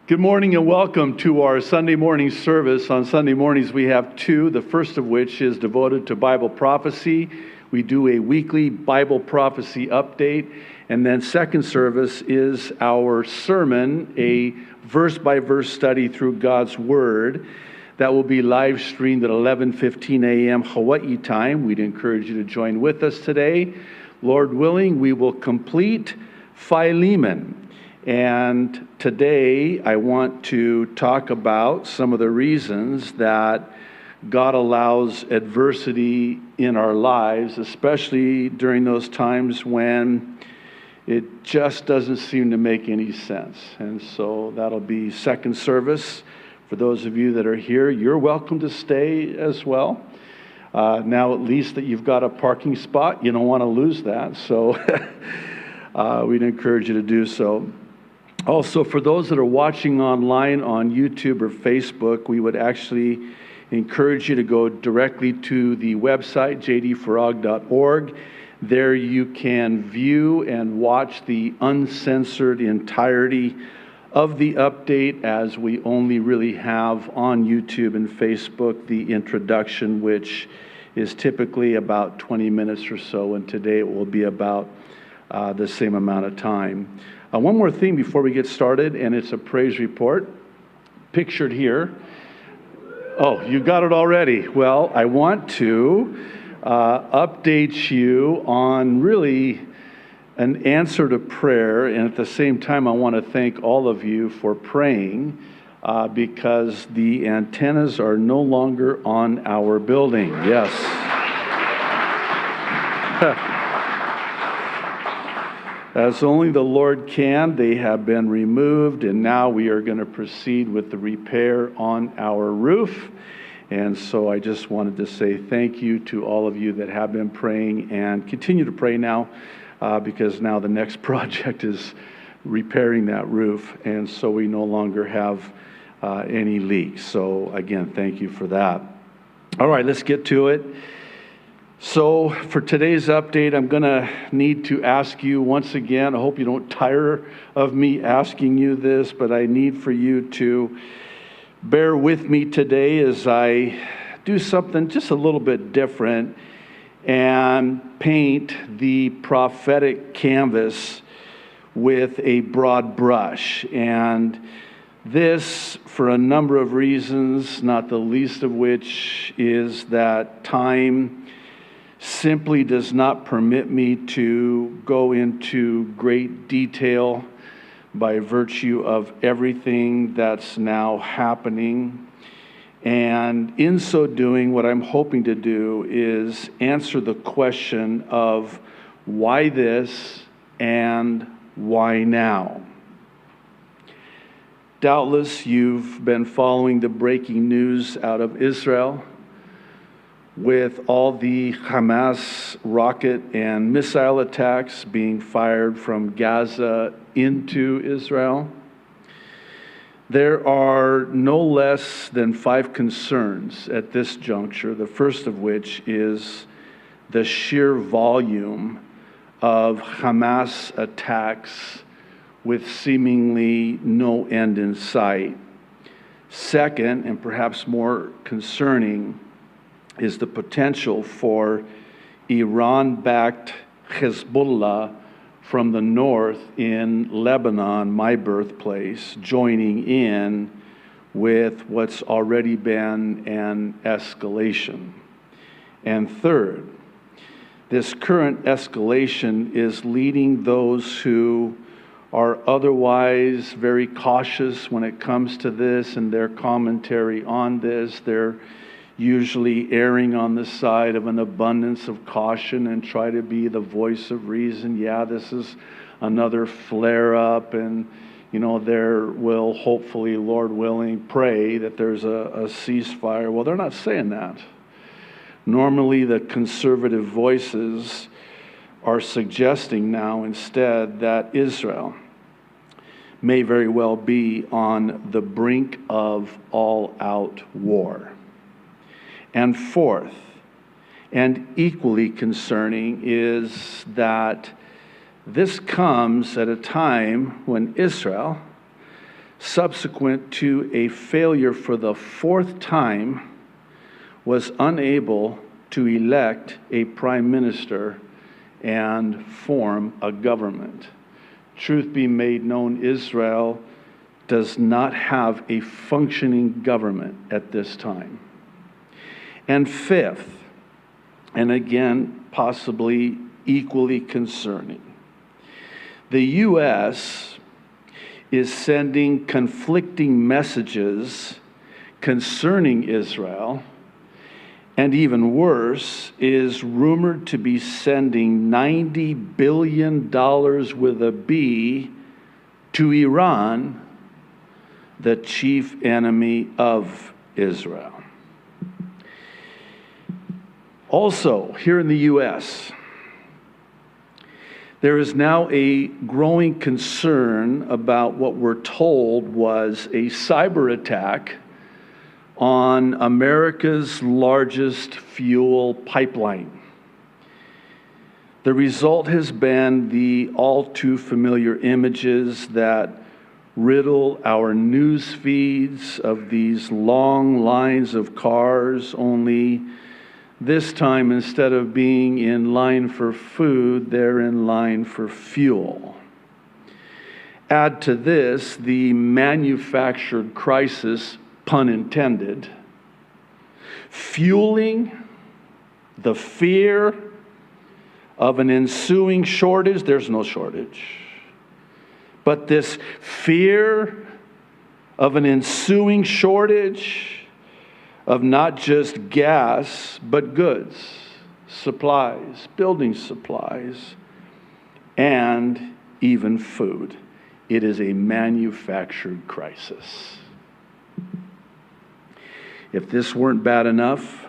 Good morning and welcome to our Sunday morning service. On Sunday mornings we have two, the first of which is devoted to Bible prophecy. We do a weekly Bible prophecy update. And then second service is our sermon, a verse-by-verse study through God's Word. That will be live streamed at 11:15 a.m. Hawaii time. We'd encourage you to join with us today. Lord willing, we will complete Philemon. And today I want to talk about some of the reasons that God allows adversity in our lives, especially during those times when it just doesn't seem to make any sense. And so that'll be second service. For those of you that are here, you're welcome to stay as well. Now at least that you've got a parking spot, you don't want to lose that. So we'd encourage you to do so. Also, for those that are watching online on YouTube or Facebook, we would actually encourage you to go directly to the website, jdfarag.org. There you can view and watch the uncensored entirety of the update, as we only really have on YouTube and Facebook the introduction, which is typically about 20 minutes or so, and today it will be about the same amount of time. One more thing before we get started, and it's a praise report pictured here. Oh, you got it already. Well, I want to update you on really an answer to prayer, and at the same time, I want to thank all of you for praying because the antennas are no longer on our building. Yes. As only the Lord can, they have been removed, and now we are going to proceed with the repair on our roof. And so I just wanted to say thank you to all of you that have been praying and continue to pray now, because now the next project is repairing that roof, and so we no longer have any leaks. So again, thank you for that. All right, let's get to it. So for today's update, I'm going to need to ask you once again, I hope you don't tire of me asking you this, but I need for you to bear with me today as I do something just a little bit different and paint the prophetic canvas with a broad brush. And this, for a number of reasons, not the least of which is that time simply does not permit me to go into great detail by virtue of everything that's now happening. And in so doing, what I'm hoping to do is answer the question of why this and why now. Doubtless you've been following the breaking news out of Israel, with all the Hamas rocket and missile attacks being fired from Gaza into Israel. There are no less than 5 concerns at this juncture, the first of which is the sheer volume of Hamas attacks with seemingly no end in sight. Second, and perhaps more concerning, is the potential for Iran-backed Hezbollah from the north in Lebanon, my birthplace, joining in with what's already been an escalation. And third, this current escalation is leading those who are otherwise very cautious when it comes to this and their commentary on this. They're usually erring on the side of an abundance of caution and try to be the voice of reason. Yeah, this is another flare-up, and there will hopefully, Lord willing, pray that there's a ceasefire. Well, they're not saying that. Normally, the conservative voices are suggesting now instead that Israel may very well be on the brink of all-out war. And fourth, and equally concerning, is that this comes at a time when Israel subsequent to a failure for the fourth time, was unable to elect a prime minister and form a government. Truth be made known, Israel does not have a functioning government at this time. And fifth, and again, possibly equally concerning, the U.S. is sending conflicting messages concerning Israel, and even worse, is rumored to be sending $90 billion with a B to Iran, the chief enemy of Israel. Also, here in the U.S., there is now a growing concern about what we're told was a cyber attack on America's largest fuel pipeline. The result has been the all too familiar images that riddle our news feeds of these long lines of cars, only this time, instead of being in line for food, they're in line for fuel. Add to this the manufactured crisis, pun intended, fueling the fear of an ensuing shortage. There's no shortage. But this fear of an ensuing shortage of not just gas, but goods, supplies, building supplies, and even food. It is a manufactured crisis. If this weren't bad enough,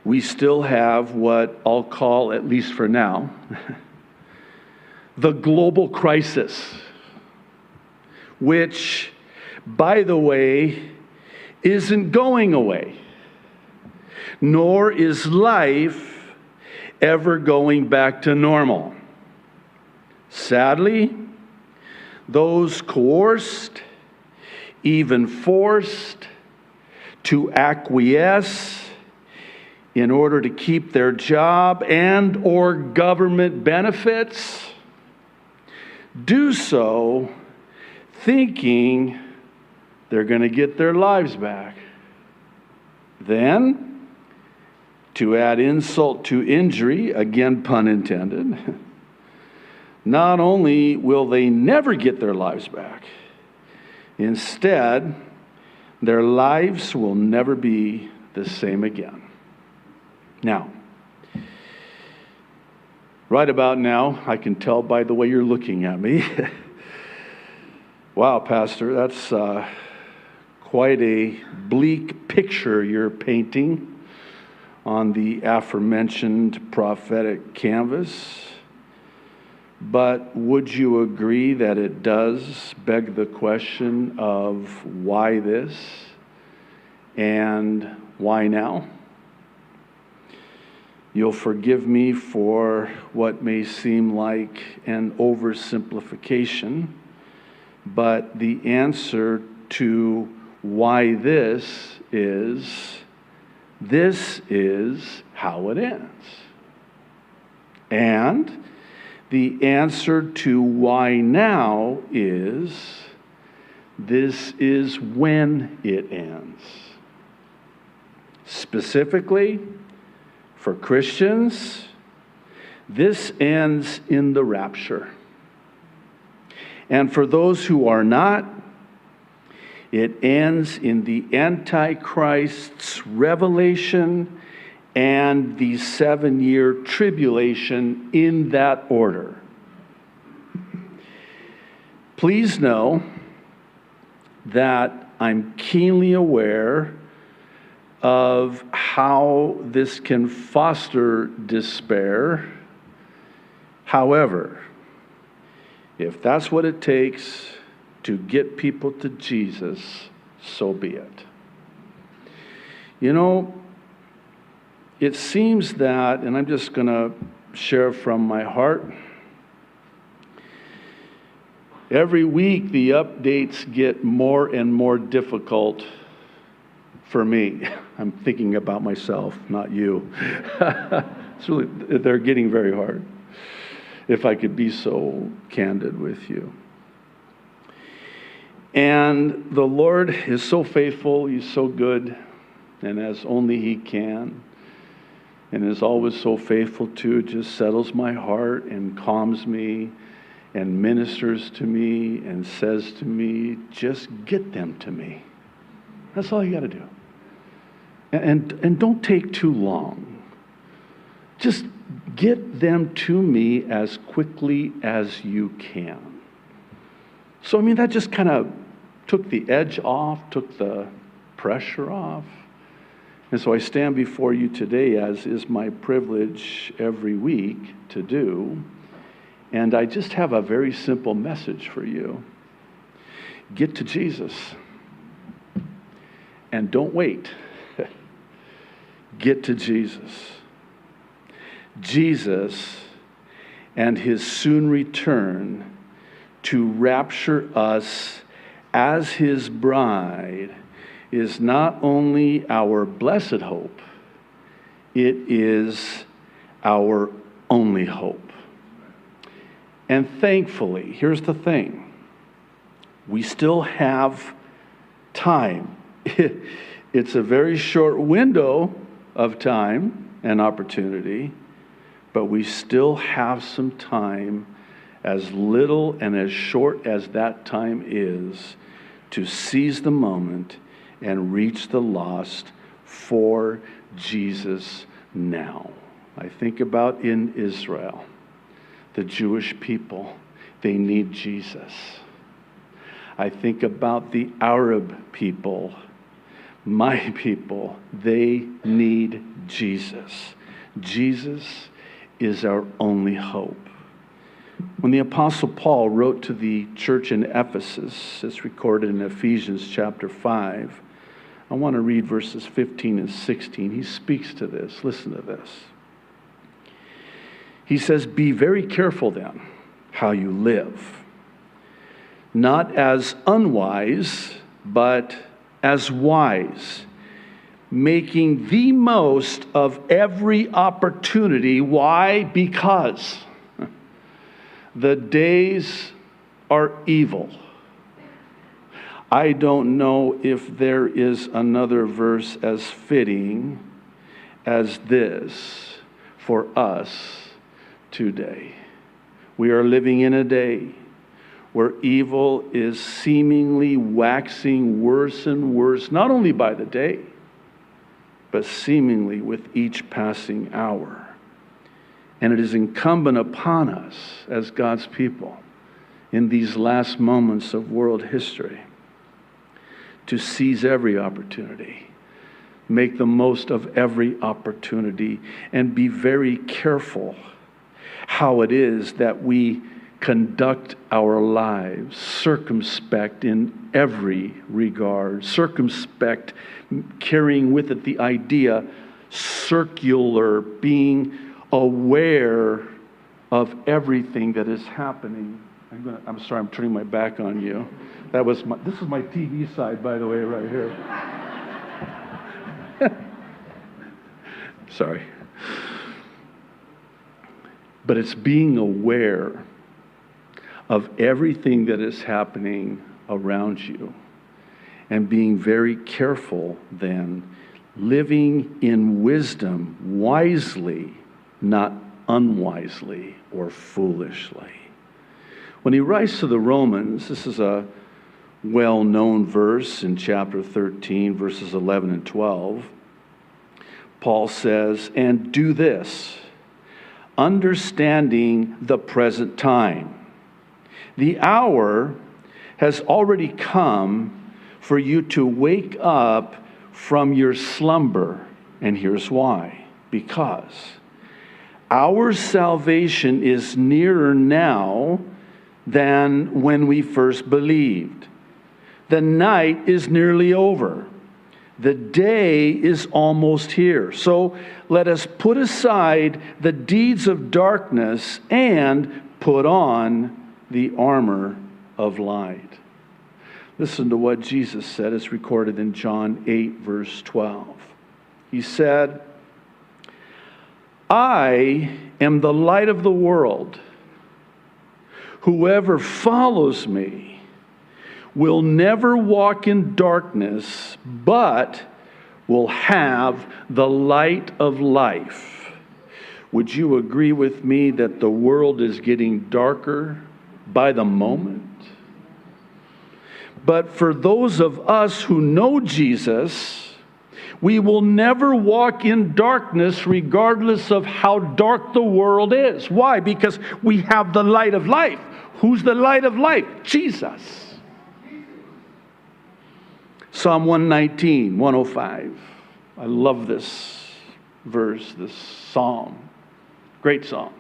we still have what I'll call, at least for now, the global crisis, which, by the way, isn't going away, nor is life ever going back to normal. Sadly, those coerced, even forced to acquiesce in order to keep their job and or government benefits, do so thinking they're going to get their lives back. Then, to add insult to injury, again pun intended, not only will they never get their lives back, instead, their lives will never be the same again. Now, right about now, I can tell by the way you're looking at me. Wow, Pastor, that's quite a bleak picture you're painting on the aforementioned prophetic canvas. But would you agree that it does beg the question of why this and why now? You'll forgive me for what may seem like an oversimplification, but the answer to why this is how it ends. And the answer to why now is this is when it ends. Specifically, for Christians, this ends in the rapture. And for those who are not, it ends in the Antichrist's revelation and the 7-year tribulation in that order. Please know that I'm keenly aware of how this can foster despair. However, if that's what it takes to get people to Jesus, so be it. You know, it seems that, and I'm just going to share from my heart, Every week, the updates get more and more difficult for me. I'm thinking about myself, not you. They're getting very hard, if I could be so candid with you. And the Lord is so faithful, He's so good, and as only He can, and is always so faithful to, just settles my heart and calms me and ministers to me and says to me, just get them to me. That's all you got to do. And don't take too long. Just get them to me as quickly as you can. So, that just kind of took the edge off, took the pressure off. And so I stand before you today, as is my privilege every week to do. And I just have a very simple message for you. Get to Jesus. And don't wait. Get to Jesus. Jesus and His soon return to rapture us as His bride is not only our blessed hope, it is our only hope. And thankfully, here's the thing, we still have time. It's a very short window of time and opportunity, but we still have some time, as little and as short as that time is, to seize the moment and reach the lost for Jesus now. I think about in Israel, the Jewish people, they need Jesus. I think about the Arab people, my people, they need Jesus. Jesus is our only hope. When the Apostle Paul wrote to the church in Ephesus, it's recorded in Ephesians chapter 5, I want to read verses 15 and 16. He speaks to this. Listen to this. He says, "Be very careful then how you live, not as unwise, but as wise, making the most of every opportunity." Why? Because the days are evil. I don't know if there is another verse as fitting as this for us today. We are living in a day where evil is seemingly waxing worse and worse, not only by the day, but seemingly with each passing hour. And it is incumbent upon us as God's people in these last moments of world history to seize every opportunity, make the most of every opportunity, and be very careful how it is that we conduct our lives, circumspect in every regard, circumspect, carrying with it the idea, circular, being aware of everything that is happening. I'm sorry, I'm turning my back on you. This is my TV side, by the way, right here. Sorry. But it's being aware of everything that is happening around you and being very careful then, living in wisdom, wisely, not unwisely or foolishly. When he writes to the Romans, this is a well-known verse in chapter 13, verses 11 and 12. Paul says, "And do this, understanding the present time. The hour has already come for you to wake up from your slumber." And here's why. Because our salvation is nearer now than when we first believed. The night is nearly over. The day is almost here. So let us put aside the deeds of darkness and put on the armor of light. Listen to what Jesus said. It's recorded in John 8, verse 12. He said, I am the light of the world. Whoever follows me will never walk in darkness, but will have the light of life. Would you agree with me that the world is getting darker by the moment? But for those of us who know Jesus, we will never walk in darkness regardless of how dark the world is. Why? Because we have the light of life. Who's the light of life? Jesus. Psalm 119, 105. I love this verse, this psalm. Great psalm.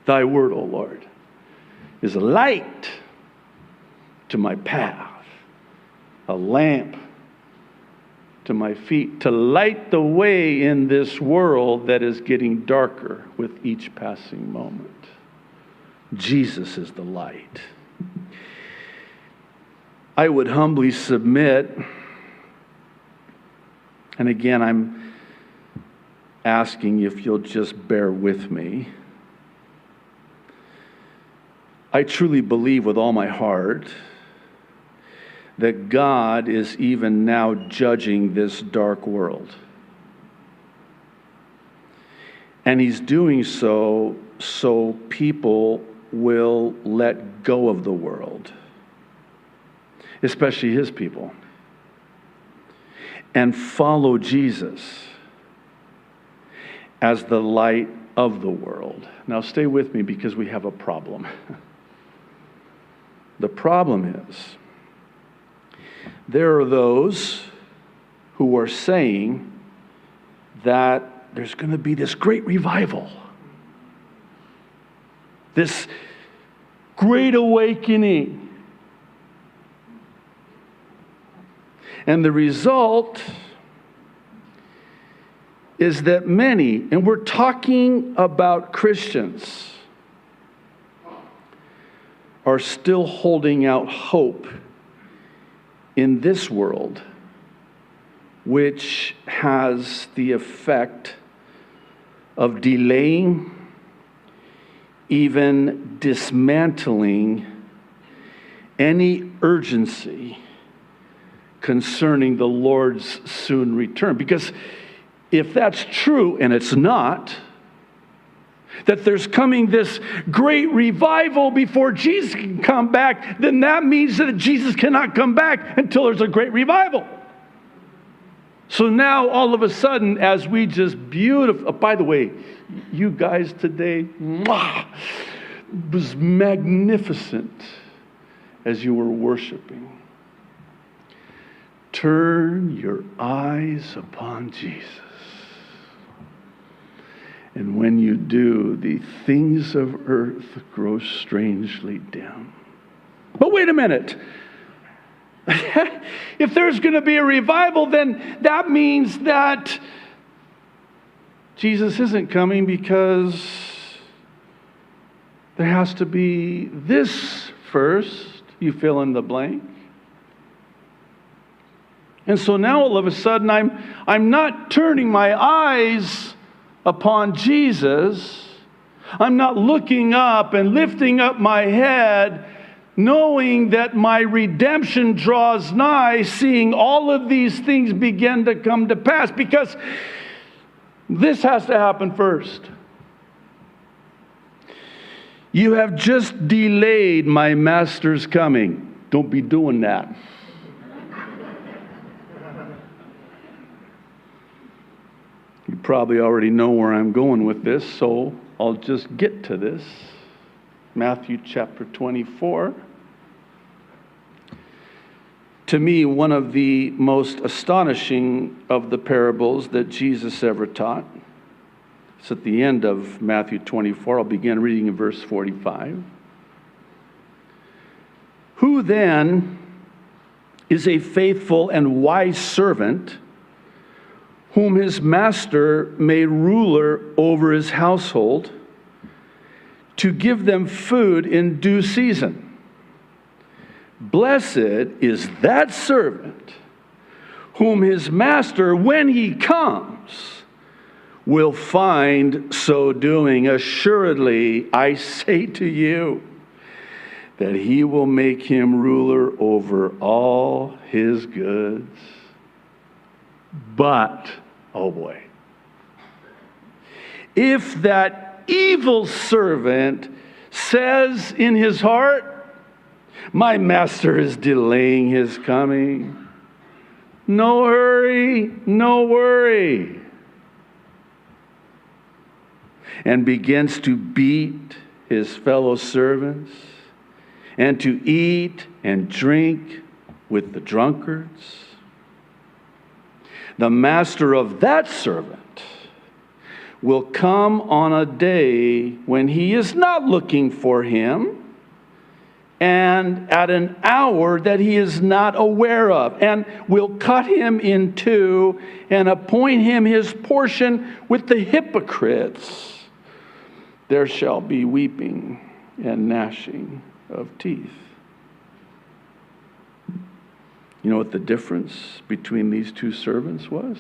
Thy word, O Lord, is a light to my path, a lamp to my feet, to light the way in this world that is getting darker with each passing moment. Jesus is the light. I would humbly submit, and again, I'm asking if you'll just bear with me. I truly believe with all my heart that God is even now judging this dark world. And He's doing so people will let go of the world, especially His people, and follow Jesus as the light of the world. Now stay with me because we have a problem. The problem is, there are those who are saying that there's going to be this great revival, this great awakening. And the result is that many, and we're talking about Christians, are still holding out hope in this world, which has the effect of delaying, even dismantling any urgency concerning the Lord's soon return. Because if that's true, and it's not, that there's coming this great revival before Jesus can come back, then that means that Jesus cannot come back until there's a great revival. So now, all of a sudden, as we just beautiful, by the way, you guys today, was magnificent as you were worshiping. Turn your eyes upon Jesus. And when you do, the things of earth grow strangely dim. But wait a minute. If there's going to be a revival, then that means that Jesus isn't coming, because there has to be this first. You fill in the blank. And so now all of a sudden I'm not turning my eyes upon Jesus. I'm not looking up and lifting up my head, knowing that my redemption draws nigh, seeing all of these things begin to come to pass, because this has to happen first. You have just delayed my master's coming. Don't be doing that. You probably already know where I'm going with this, so I'll just get to this. Matthew chapter 24. To me, one of the most astonishing of the parables that Jesus ever taught. It's at the end of Matthew 24. I'll begin reading in verse 45. Who then is a faithful and wise servant, whom his master made ruler over his household, to give them food in due season? Blessed is that servant whom his master, when he comes, will find so doing. Assuredly, I say to you, that he will make him ruler over all his goods. But, oh boy, if that evil servant says in his heart, my master is delaying his coming, no hurry, no worry, and begins to beat his fellow servants and to eat and drink with the drunkards, the master of that servant will come on a day when he is not looking for him, and at an hour that he is not aware of, and will cut him in two and appoint him his portion with the hypocrites. There shall be weeping and gnashing of teeth. You know what the difference between these two servants was?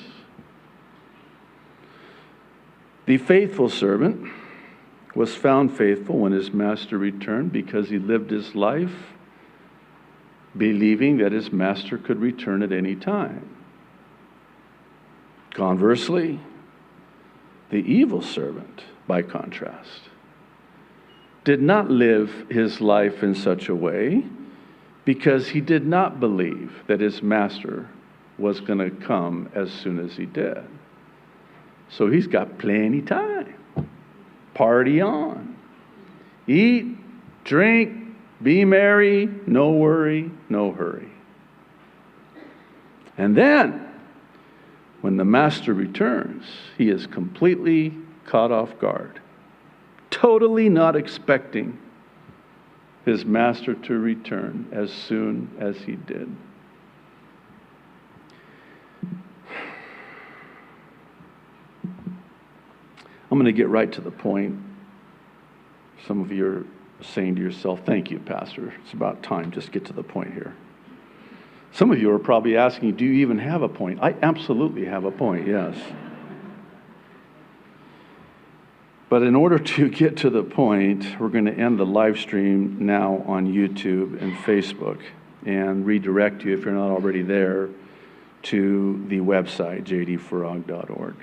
The faithful servant was found faithful when his master returned because he lived his life believing that his master could return at any time. Conversely, the evil servant, by contrast, did not live his life in such a way because he did not believe that his master was going to come as soon as he did. So he's got plenty time. Party on. Eat, drink, be merry, no worry, no hurry. And then, when the master returns, he is completely caught off guard, totally not expecting his master to return as soon as he did. I'm going to get right to the point. Some of you are saying to yourself, thank you, Pastor. It's about time. Just get to the point here. Some of you are probably asking, do you even have a point? I absolutely have a point, yes. But in order to get to the point, we're going to end the live stream now on YouTube and Facebook and redirect you, if you're not already there, to the website, jdfarag.org.